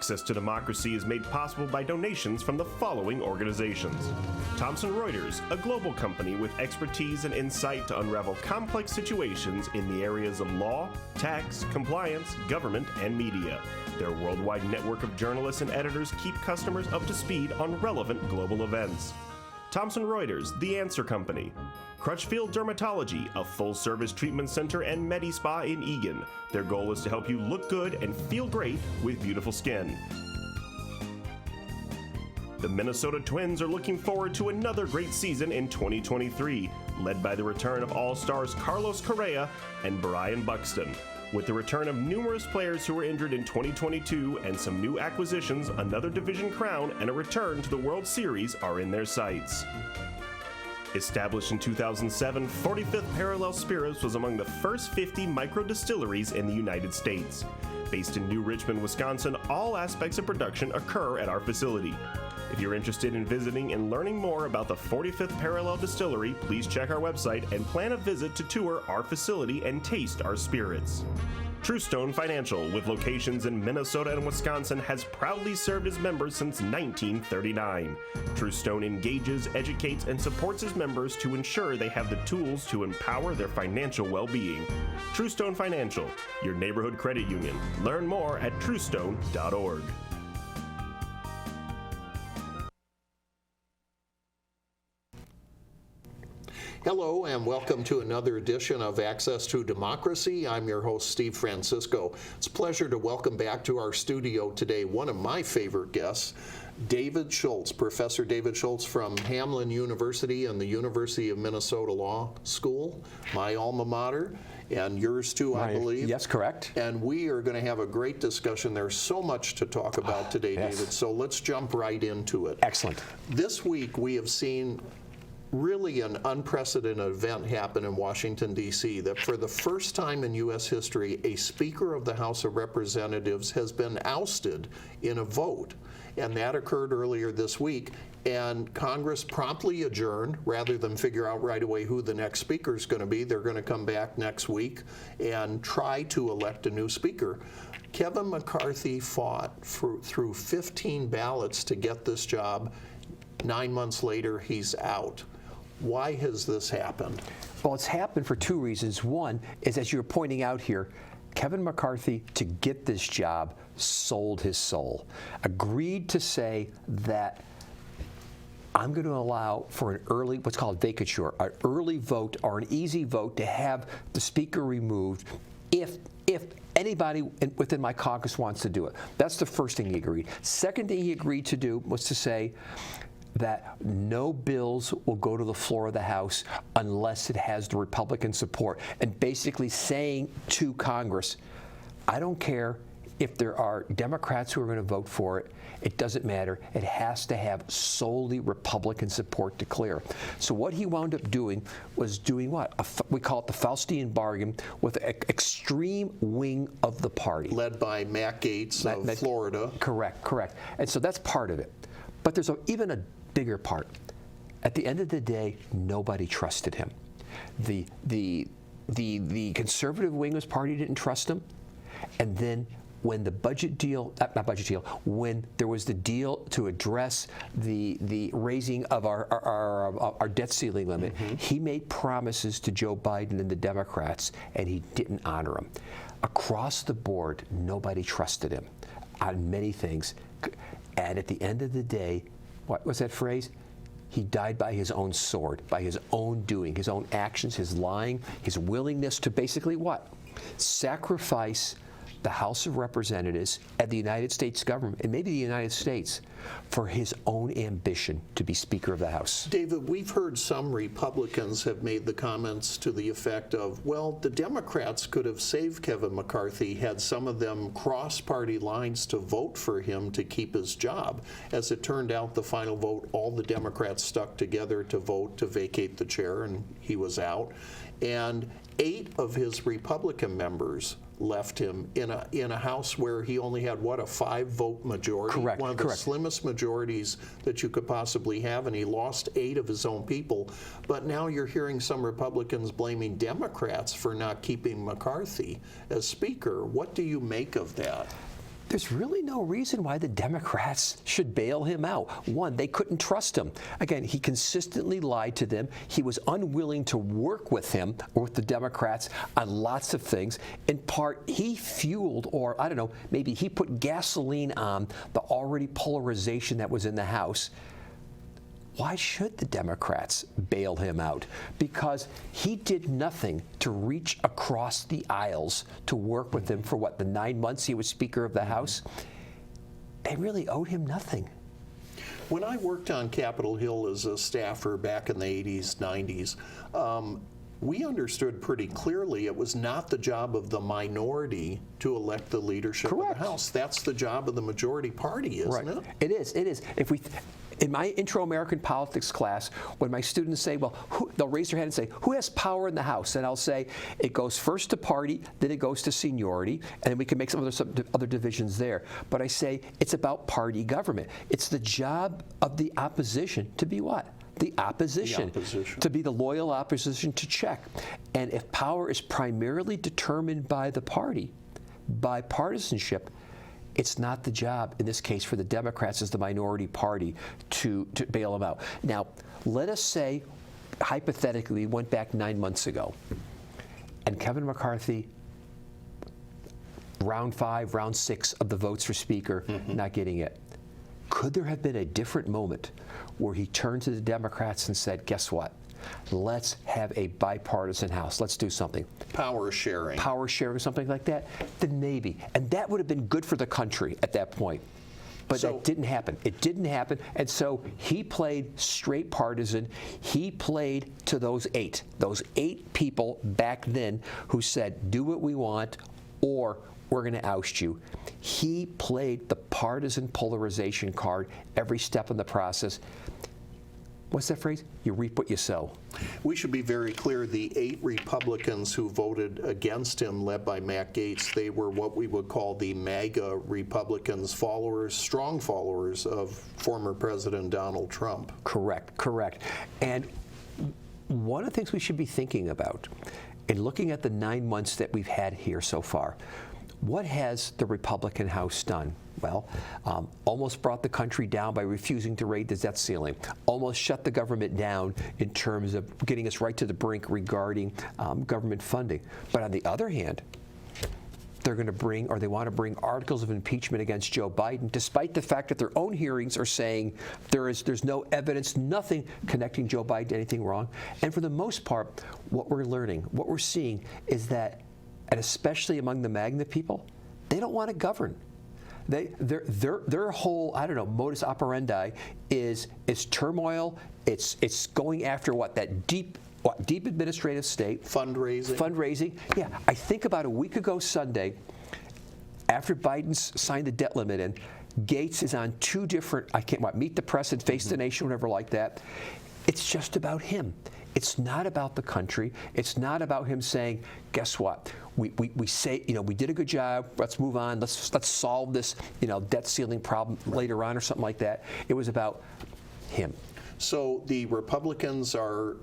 Access to Democracy is made possible by donations from the following organizations. Thomson Reuters, a global company with expertise and insight to unravel complex situations in the areas of law, tax, compliance, government, and media. Their worldwide network of journalists and editors keep customers up to speed on relevant global events. Thomson Reuters, The Answer Company. Crutchfield Dermatology, a full-service treatment center and Medi-Spa in Eagan. Their goal is to help you look good and feel great with beautiful skin. The Minnesota Twins are looking forward to another great season in 2023, led by the return of All-Stars Carlos Correa and Brian Buxton. With the return of numerous players who were injured in 2022 and some new acquisitions, another division crown and a return to the World Series are in their sights. Established in 2007, 45th Parallel Spirits was among the first 50 micro-distilleries in the United States. Based in New Richmond, Wisconsin, all aspects of production occur at our facility. If you're interested in visiting and learning more about the 45th Parallel Distillery, please check our website and plan a visit to tour our facility and taste our spirits. Truestone Financial, with locations in Minnesota and Wisconsin, has proudly served its members since 1939. Truestone engages, educates, and supports its members to ensure they have the tools to empower their financial well-being. Truestone Financial, your neighborhood credit union. Learn more at truestone.org. Hello and welcome to another edition of Access to Democracy. I'm your host, Steve Francisco. It's a pleasure to welcome back to our studio today one of my favorite guests, David Schultz, Professor David Schultz from Hamline University and the University of Minnesota Law School, my alma mater, and yours too, I believe. Yes, correct. And we are going to have a great discussion. There's so much to talk about today, yes. David, so let's jump right into it. Excellent. This week we have seen really an unprecedented event happened in Washington, D.C., that for the first time in U.S. history, a Speaker of the House of Representatives has been ousted in a vote. And that occurred earlier this week. And Congress promptly adjourned rather than figure out right away who the next speaker is going to be. They're going to come back next week and try to elect a new speaker. Kevin McCarthy fought through 15 ballots to get this job. 9 months later, he's out. Why has this happened? Well, it's happened for two reasons. One is, as you were pointing out here, Kevin McCarthy, to get this job, sold his soul. Agreed to say that I'm going to allow for an early, what's called vacature, an early vote or an easy vote to have the speaker removed if anybody within my caucus wants to do it. That's the first thing he agreed. Second thing he agreed to do was to say that no bills will go to the floor of the House unless it has the Republican support, and basically saying to Congress, I don't care if there are Democrats who are going to vote for it, it doesn't matter. It has to have solely Republican support to clear. So what he wound up doing was doing what? We call it the Faustian bargain with an extreme wing of the party. Led by Matt Gaetz of Florida. Correct. And so that's part of it. But there's even a bigger part. At the end of the day, nobody trusted him. The conservative wing of his party didn't trust him, and then when the budget deal, when there was the deal to address the raising of our debt ceiling limit, he made promises to Joe Biden and the Democrats, and he didn't honor them. Across the board, nobody trusted him on many things. And at the end of the day, what was that phrase? He died by his own sword, by his own doing, his own actions, his lying, his willingness to basically what? Sacrifice the House of Representatives and the United States government, and maybe the United States, for his own ambition to be Speaker of the House. David, we've heard some Republicans have made the comments to the effect of, well, the Democrats could have saved Kevin McCarthy had some of them crossed party lines to vote for him to keep his job. As it turned out, the final vote, all the Democrats stuck together to vote to vacate the chair, and he was out. And 8 of his Republican members left him in a House where he only had, what, a 5-vote majority? Correct. One of the slimmest majorities that you could possibly have, and he lost 8 of his own people. But now you're hearing some Republicans blaming Democrats for not keeping McCarthy as Speaker. What do you make of that? there's really no reason why the Democrats should bail him out. One, they couldn't trust him. Again, he consistently lied to them. He was unwilling to work with him or with the Democrats on lots of things. In part, he fueled, or I don't know, maybe he put gasoline on the already polarization that was in the House. Why should the Democrats bail him out? Because he did nothing to reach across the aisles to work with him for what, the 9 months he was Speaker of the House? They really owed him nothing. When I worked on Capitol Hill as a staffer back in the 80s, 90s, we understood pretty clearly it was not the job of the minority to elect the leadership of the House. That's the job of the majority party, isn't it? It is. It is. In my intro American politics class, when my students say, well, they'll raise their hand and say, who has power in the House? And I'll say, it goes first to party, then it goes to seniority, and then we can make some other divisions there. But I say, it's about party government. It's the job of the opposition to be what? The opposition. To be the loyal opposition to check. And if power is primarily determined by the party, by partisanship, it's not the job, in this case, for the Democrats as the minority party to bail him out. Now, let us say, hypothetically, we went back 9 months ago, and Kevin McCarthy, round 5, round 6 of the votes for Speaker, not getting it. Could there have been a different moment where he turned to the Democrats and said, guess what? Let's have a bipartisan House. Let's do something. Power sharing. Power sharing, something like that. Then maybe. And that would have been good for the country at that point. But that didn't happen. It didn't happen. And so he played straight partisan. He played to those eight people back then who said, do what we want or we're going to oust you. He played the partisan polarization card every step in the process. What's that phrase? You reap what you sow. We should be very clear, the 8 Republicans who voted against him, led by Matt Gaetz, they were what we would call the MAGA Republicans, followers, strong followers of former President Donald Trump. Correct. And one of the things we should be thinking about in looking at the 9 months that we've had here so far, what has the Republican House done? Well, almost brought the country down by refusing to raise the debt ceiling, almost shut the government down in terms of getting us right to the brink regarding government funding. But on the other hand, they're going to bring, or they want to bring, articles of impeachment against Joe Biden, despite the fact that their own hearings are saying there's no evidence, nothing connecting Joe Biden to anything wrong. And for the most part, what we're learning, what we're seeing is that, and especially among the MAGA people, they don't want to govern. Their whole, I don't know, modus operandi is turmoil. It's going after that deep administrative state. Fundraising. Yeah, I think about a week ago Sunday, after Biden's signed the debt limit in, Gaetz is on 2 different, Meet the Press and Face the Nation, whatever like that. It's just about him. It's not about the country. It's not about him saying, guess what? We say, we did a good job. Let's move on. Let's solve this, debt ceiling problem later on or something like that. It was about him. So the Republicans are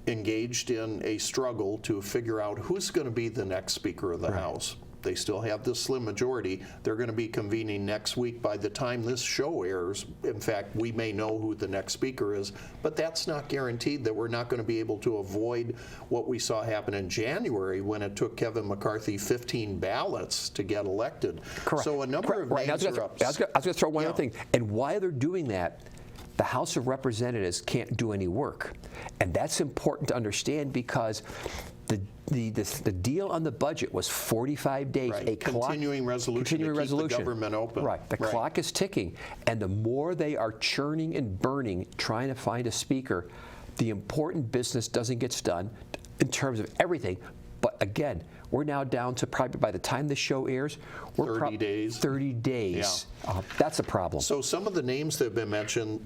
engaged in a struggle to figure out who's going to be the next Speaker of the House. They still have this slim majority. They're going to be convening next week. By the time this show airs, in fact, we may know who the next speaker is, but that's not guaranteed that we're not going to be able to avoid what we saw happen in January when it took Kevin McCarthy 15 ballots to get elected. Correct. So a number of names are up. I was going to throw one other thing. And while they're doing that, the House of Representatives can't do any work. And that's important to understand because the deal on the budget was 45 days. Right. A continuing resolution to keep the government open. Right. The clock is ticking. And the more they are churning and burning, trying to find a speaker, the important business doesn't get done in terms of everything. But again, we're now down to probably by the time this show airs, we're 30 days. 30 days. Yeah. That's a problem. So some of the names that have been mentioned,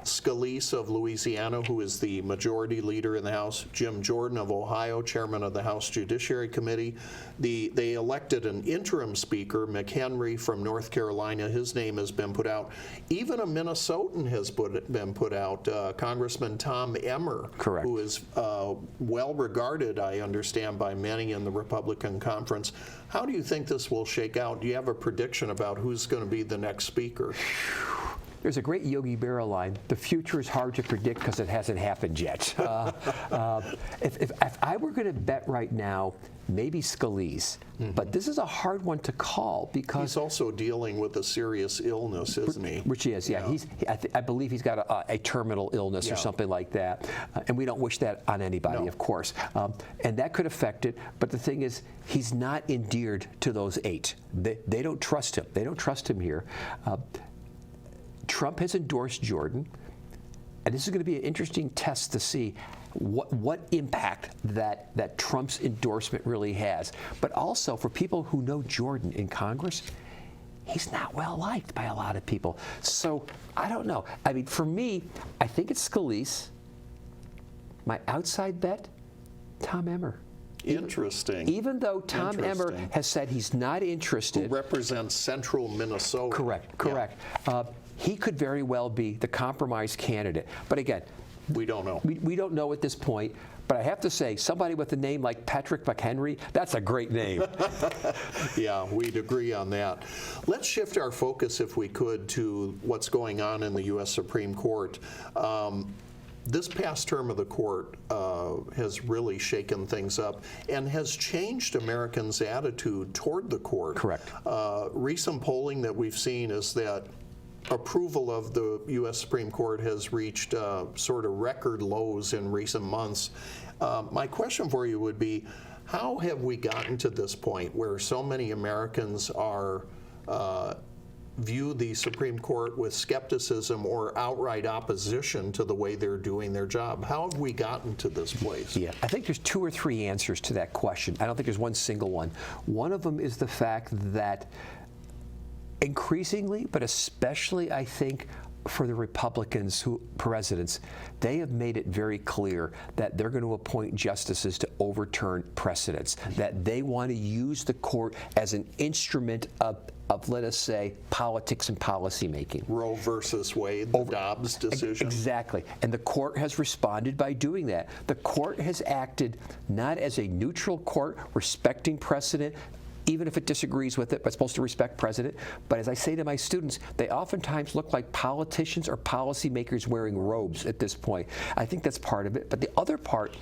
Scalise of Louisiana, who is the majority leader in the House, Jim Jordan of Ohio, chairman of the House Judiciary Committee. They elected an interim speaker, McHenry from North Carolina. His name has been put out. Even a Minnesotan has been put out, Congressman Tom Emmer, Correct. who is well regarded, I understand, by many in the Republican conference. How do you think this will shake out? Do you have a prediction about who's going to be the next speaker? There's a great Yogi Berra line. The future is hard to predict because it hasn't happened yet. If I were going to bet right now, maybe Scalise. But this is a hard one to call because he's also dealing with a serious illness, isn't he? Which he is, yeah. I believe he's got a terminal illness or something like that, and we don't wish that on anybody, of course. And that could affect it. But the thing is, he's not endeared to those 8. They don't trust him. They don't trust him here. Trump has endorsed Jordan, and this is going to be an interesting test to see what impact that Trump's endorsement really has. But also, for people who know Jordan in Congress, he's not well liked by a lot of people. So I don't know. I mean, for me, I think it's Scalise. My outside bet, Tom Emmer. Interesting. Even though Tom Emmer has said he's not interested. Who represents central Minnesota. Correct. Yeah. He could very well be the compromise candidate. But again, we don't know. We don't know at this point. But I have to say, somebody with a name like Patrick McHenry, that's a great name. Yeah, we'd agree on that. Let's shift our focus, if we could, to what's going on in the U.S. Supreme Court. This past term of the court has really shaken things up and has changed Americans' attitude toward the court. Correct. Recent polling that we've seen is that approval of the U.S. Supreme Court has reached sort of record lows in recent months. My question for you would be, how have we gotten to this point where so many Americans are view the Supreme Court with skepticism or outright opposition to the way they're doing their job? How have we gotten to this place? Yeah, I think there's 2 or 3 answers to that question. I don't think there's one single one. One of them is the fact that increasingly, but especially I think for the Republicans presidents, they have made it very clear that they're going to appoint justices to overturn precedents, that they want to use the court as an instrument of let us say, politics and policy making. Roe versus Wade, the Dobbs decision. Exactly. And the court has responded by doing that. The court has acted not as a neutral court respecting precedent, even if it disagrees with it, but supposed to respect precedent. But as I say to my students, they oftentimes look like politicians or policymakers wearing robes at this point. I think that's part of it. But the other part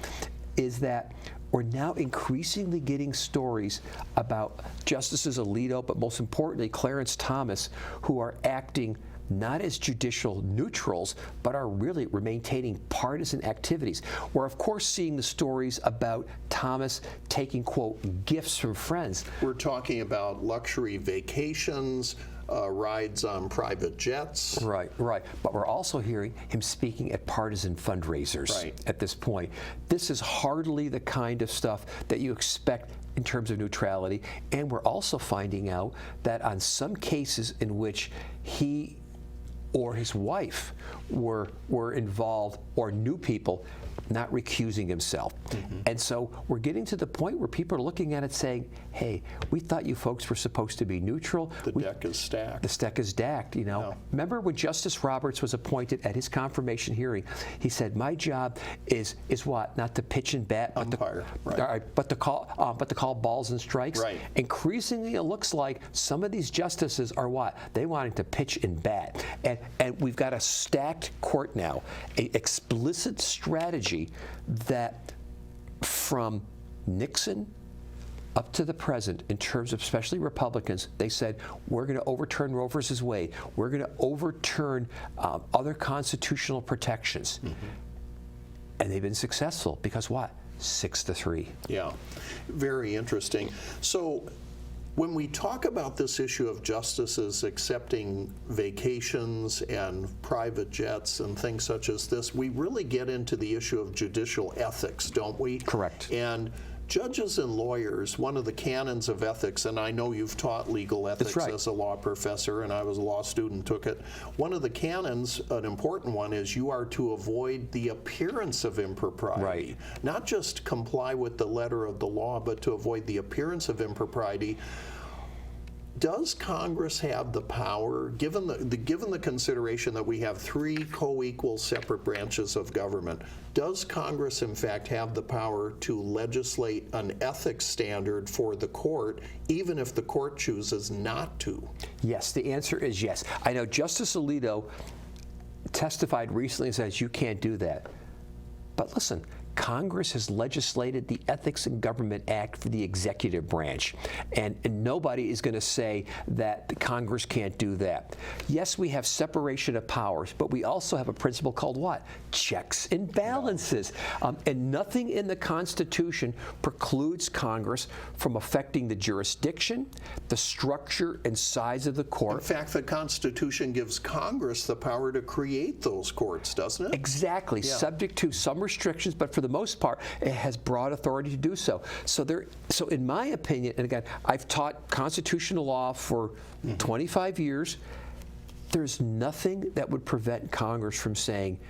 is that we're now increasingly getting stories about Justices Alito, but most importantly, Clarence Thomas, who are acting not as judicial neutrals, but are really maintaining partisan activities. We're, of course, seeing the stories about Thomas taking, quote, gifts from friends. We're talking about luxury vacations, rides on private jets. Right. But we're also hearing him speaking at partisan fundraisers at this point. This is hardly the kind of stuff that you expect in terms of neutrality. And we're also finding out that on some cases in which he or his wife were involved or knew people, not recusing himself. And so we're getting to the point where people are looking at it saying, hey, we thought you folks were supposed to be neutral. The deck is stacked. The deck is stacked, you know. Yeah. Remember when Justice Roberts was appointed at his confirmation hearing, he said, my job is what? Not to pitch and bat, but to call balls and strikes. Right. Increasingly, it looks like some of these justices are what? They wanting to pitch and bat. And we've got a stacked court now, an explicit strategy that from Nixon up to the present, in terms of especially Republicans, they said, we're going to overturn Roe versus Wade. We're going to overturn other constitutional protections. And they've been successful because what? 6-3. Yeah, very interesting. So when we talk about this issue of justices accepting vacations and private jets and things such as this, we really get into the issue of judicial ethics, don't we? Correct. And Judges and lawyers, one of the canons of ethics, and I know you've taught legal ethics right. as a law professor, and I was a law student, took it. One of the canons, an important one, is you are to avoid the appearance of impropriety. Right. Not just comply with the letter of the law, but to avoid the appearance of impropriety. Does Congress have the power, given the consideration that we have three co-equal separate branches of government, does Congress in fact have the power to legislate an ethics standard for the court, even if the court chooses not to? Yes, the answer is yes. I know Justice Alito testified recently and says you can't do that. But listen, Congress has legislated the Ethics in Government Act for the executive branch, and nobody is going to say that the Congress can't do that. Yes, we have separation of powers, but we also have a principle called what? Checks and balances. And nothing in the Constitution precludes Congress from affecting the jurisdiction, the structure and size of the court. In fact, the Constitution gives Congress the power to create those courts, doesn't it? Exactly, Yeah. subject to some restrictions, but for the most part, it has broad authority to do so. So in my opinion, and again, I've taught constitutional law for 25 years, there's nothing that would prevent Congress from saying,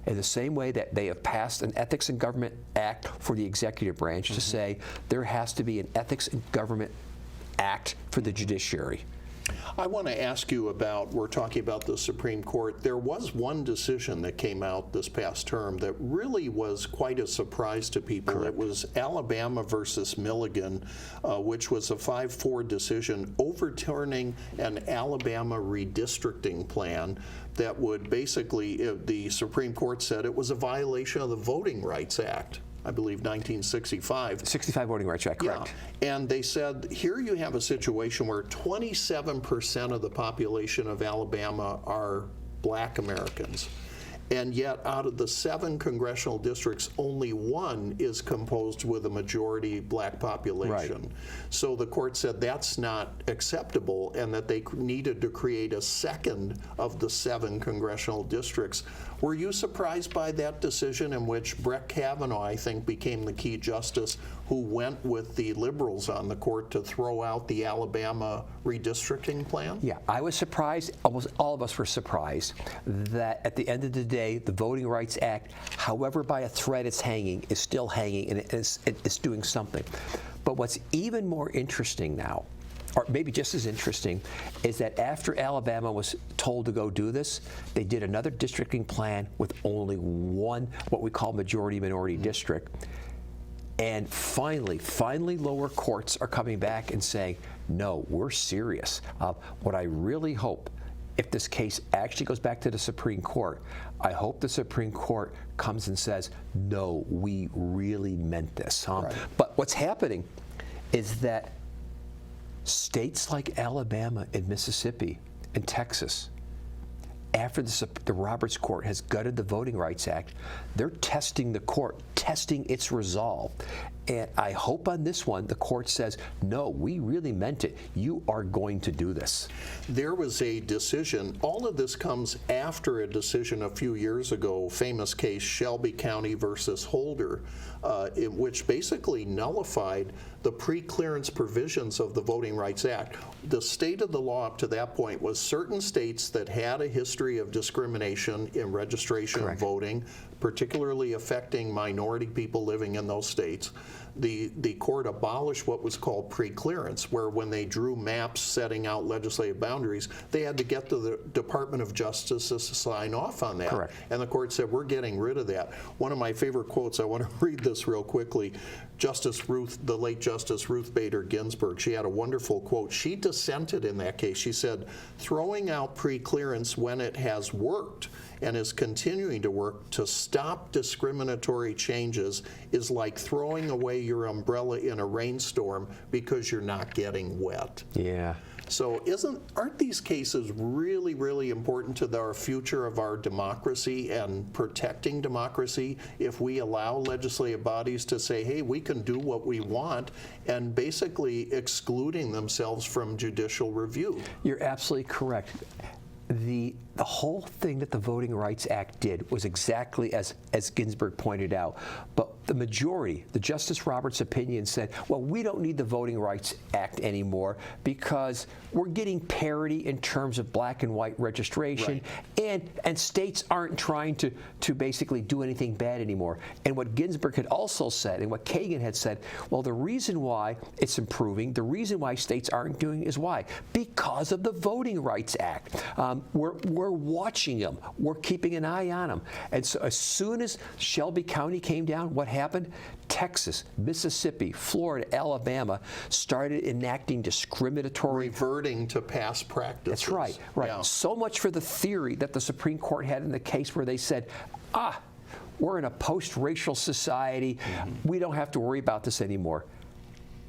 in the same way that they have passed an Ethics in Government Act for the executive branch, to say there has to be an Ethics in Government Act for the judiciary. I want to ask you about, we're talking about the Supreme Court. There was one decision that came out this past term that really was quite a surprise to people. Correct. It was Alabama versus Milligan, which was a 5-4 decision overturning an Alabama redistricting plan that would basically, the Supreme Court said it was a violation of the Voting Rights Act. I believe 1965. 65 Voting Rights Act, correct. Yeah. And they said, here you have a situation where 27% of the population of Alabama are black Americans. And yet, out of the 7 congressional districts, only 1 is composed with a majority black population. Right. So the court said that's not acceptable, and that they needed to create a second of the 7 congressional districts. Were you surprised by that decision, in which Brett Kavanaugh, I think, became the key justice who went with the liberals on the court to throw out the Alabama redistricting plan? Yeah, I was surprised. Almost all of us were surprised that at the end of the day, the Voting Rights Act, however by a thread it's hanging, is still hanging, and it's doing something. But what's even more interesting now, or maybe just as interesting, is that after Alabama was told to go do this, they did another districting plan with only one, what we call majority-minority district. And finally, lower courts are coming back and saying, no, we're serious. What I really hope, if this case actually goes back to the Supreme Court, I hope the Supreme Court comes and says, no, we really meant this. Right. But what's happening is that states like Alabama and Mississippi and Texas, after the Roberts Court has gutted the Voting Rights Act, they're testing the court, testing its resolve. And I hope on this one the court says, no, we really meant it. You are going to do this. There was a decision. All of this comes after a decision a few years ago, famous case Shelby County versus Holder, in which basically nullified the pre-clearance provisions of the Voting Rights Act. The state of the law up to that point was certain states that had a history of discrimination in registration and voting, particularly affecting minority people living in those states. The court abolished what was called pre-clearance, where when they drew maps setting out legislative boundaries, they had to get to the Department of Justice to sign off on that. Correct. And the court said, we're getting rid of that. One of my favorite quotes, I want to read this real quickly. The late Justice Ruth Bader Ginsburg, she had a wonderful quote. She dissented in that case. She said, throwing out pre-clearance when it has worked and is continuing to work to stop discriminatory changes is like throwing away your umbrella in a rainstorm because you're not getting wet. Yeah. So aren't these cases really, really important to our future of our democracy and protecting democracy if we allow legislative bodies to say, hey, we can do what we want, and basically excluding themselves from judicial review? You're absolutely correct. the whole thing that the Voting Rights Act did was exactly as Ginsburg pointed out. But the majority, the Justice Roberts' opinion said, well, we don't need the Voting Rights Act anymore because we're getting parity in terms of black and white registration, and states aren't trying to basically do anything bad anymore. And what Ginsburg had also said, and what Kagan had said, well, the reason why it's improving, the reason why states aren't doing it is why? Because of the Voting Rights Act. We're watching them. We're keeping an eye on them. And so as soon as Shelby County came down, what happened? Texas, Mississippi, Florida, Alabama started enacting discriminatory... Reverting to past practices. That's right, right. Yeah. So much for the theory that the Supreme Court had in the case where they said, we're in a post-racial society. We don't have to worry about this anymore.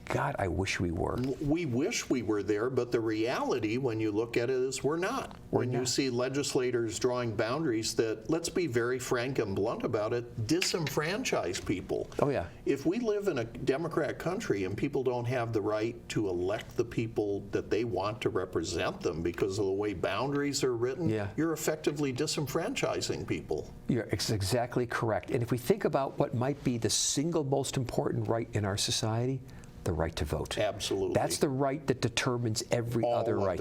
God, I wish we were. We wish we were there, but the reality, when you look at it, is we're not. When you see legislators drawing boundaries that, let's be very frank and blunt about it, disenfranchise people. Oh, yeah. If we live in a Democrat country and people don't have the right to elect the people that they want to represent them because of the way boundaries are written, you're effectively disenfranchising people. You're exactly correct. And if we think about what might be the single most important right in our society, the right to vote. Absolutely. That's the right that determines every other right.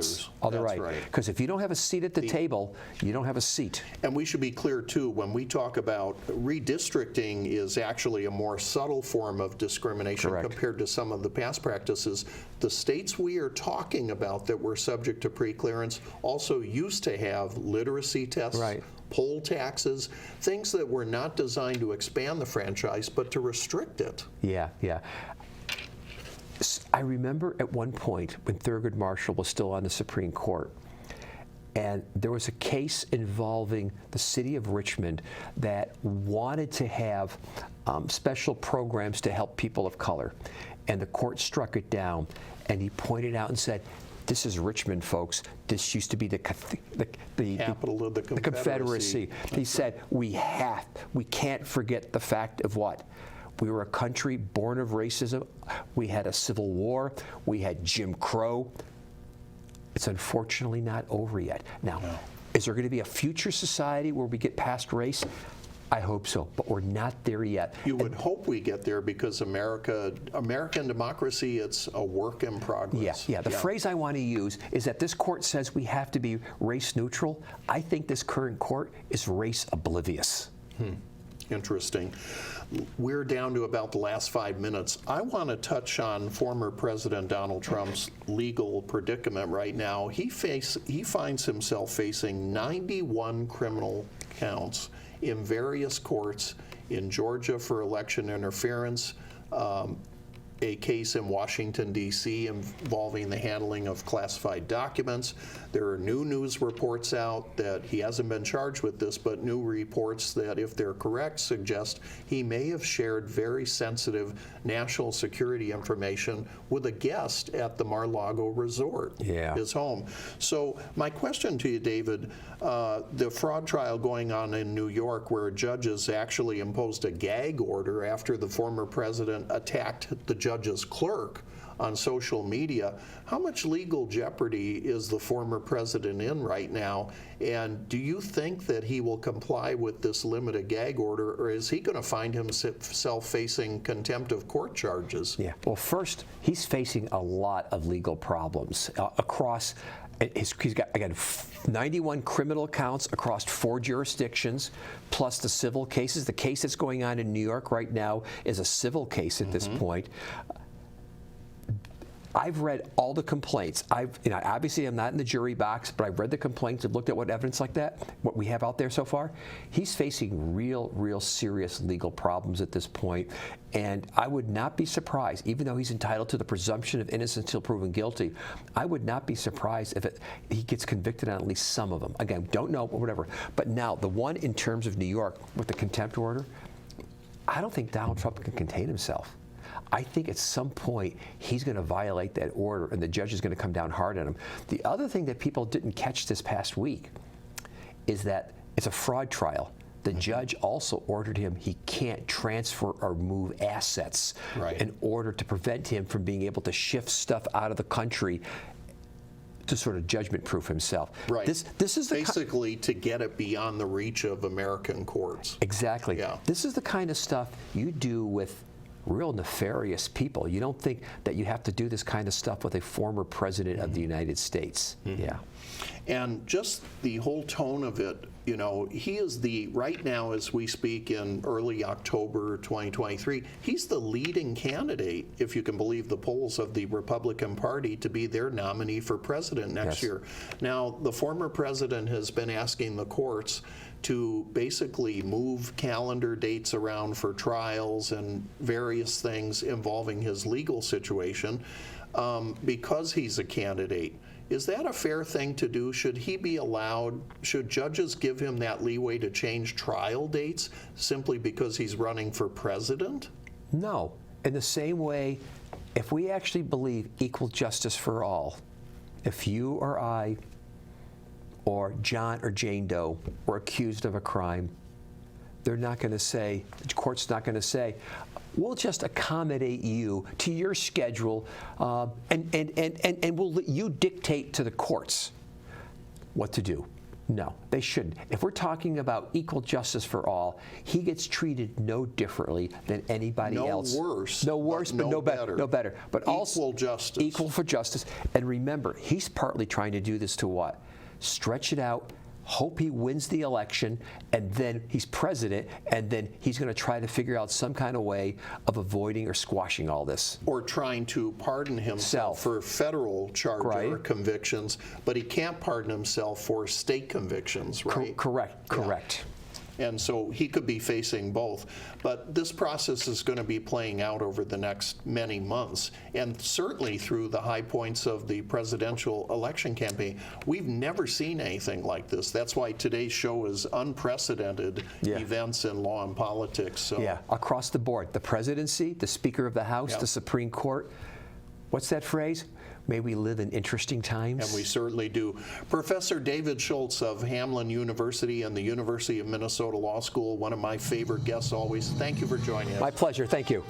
Because if you don't have a seat at the table, you don't have a seat. And we should be clear, too, when we talk about redistricting is actually a more subtle form of discrimination compared to some of the past practices. The states we are talking about that were subject to preclearance also used to have literacy tests, poll taxes, things that were not designed to expand the franchise, but to restrict it. Yeah. I remember at one point when Thurgood Marshall was still on the Supreme Court, and there was a case involving the city of Richmond that wanted to have special programs to help people of color. And the court struck it down, and he pointed out and said, this is Richmond, folks. This used to be the capital of the Confederacy. He said, we can't forget the fact of what? We were a country born of racism. We had a civil war. We had Jim Crow. It's unfortunately not over yet. Now, is there going to be a future society where we get past race? I hope so, but we're not there yet. You would hope we get there because American democracy, it's a work in progress. Yeah. The phrase I want to use is that this court says we have to be race neutral. I think this current court is race oblivious. Interesting. We're down to about the last 5 minutes. I want to touch on former President Donald Trump's legal predicament right now. He finds himself facing 91 criminal counts in various courts in Georgia for election interference, a case in Washington, D.C. involving the handling of classified documents. There are new news reports out that he hasn't been charged with this, but new reports that, if they're correct, suggest he may have shared very sensitive national security information with a guest at the Mar-a-Lago resort, his home. So my question to you, David, the fraud trial going on in New York where judges actually imposed a gag order after the former president attacked the judge's clerk on social media. How much legal jeopardy is the former president in right now? And do you think that he will comply with this limited gag order, or is he going to find himself facing contempt of court charges? Yeah. Well, first, he's facing a lot of legal problems across. He's got, again, 91 criminal counts across 4 jurisdictions, plus the civil cases. The case that's going on in New York right now is a civil case at this point. I've read all the complaints. Obviously I'm not in the jury box, but I've read the complaints and looked at what evidence like that, what we have out there so far. He's facing real serious legal problems at this point, and I would not be surprised, even though he's entitled to the presumption of innocence until proven guilty, I would not be surprised if he gets convicted on at least some of them. Again, don't know, or whatever. But now, the one in terms of New York with the contempt order, I don't think Donald Trump can contain himself. I think at some point he's going to violate that order and the judge is going to come down hard on him. The other thing that people didn't catch this past week is that it's a fraud trial. The judge also ordered him he can't transfer or move assets in order to prevent him from being able to shift stuff out of the country to sort of judgment-proof himself. Right. This is the basically to get it beyond the reach of American courts. Exactly. Yeah. This is the kind of stuff you do with real nefarious people. You don't think that you have to do this kind of stuff with a former president of the United States. Yeah. And just the whole tone of it, you know, he is right now as we speak in early October 2023, he's the leading candidate, if you can believe the polls, of the Republican Party to be their nominee for president next year. Now, the former president has been asking the courts to basically move calendar dates around for trials and various things involving his legal situation because he's a candidate. Is that a fair thing to do? Should he be allowed, should judges give him that leeway to change trial dates simply because he's running for president? No. In the same way, if we actually believe equal justice for all, if you or I or John or Jane Doe were accused of a crime, they're not going to say, the court's not going to say, we'll just accommodate you to your schedule, and we'll let you dictate to the courts what to do. No, they shouldn't. If we're talking about equal justice for all, he gets treated no differently than anybody else. No worse. No worse, but no better. No better. But equal justice. Equal for justice. And remember, he's partly trying to do this to what? Stretch it out, hope he wins the election, and then he's president, and then he's going to try to figure out some kind of way of avoiding or squashing all this. Or trying to pardon himself for federal charge or convictions, but he can't pardon himself for state convictions, right? Correct. And so he could be facing both. But this process is going to be playing out over the next many months, and certainly through the high points of the presidential election campaign. We've never seen anything like this. That's why today's show is unprecedented events in law and politics. So. Yeah, across the board. The presidency, the Speaker of the House, the Supreme Court. What's that phrase? May we live in interesting times. And we certainly do. Professor David Schultz of Hamline University and the University of Minnesota Law School, one of my favorite guests always. Thank you for joining us. My pleasure. Thank you.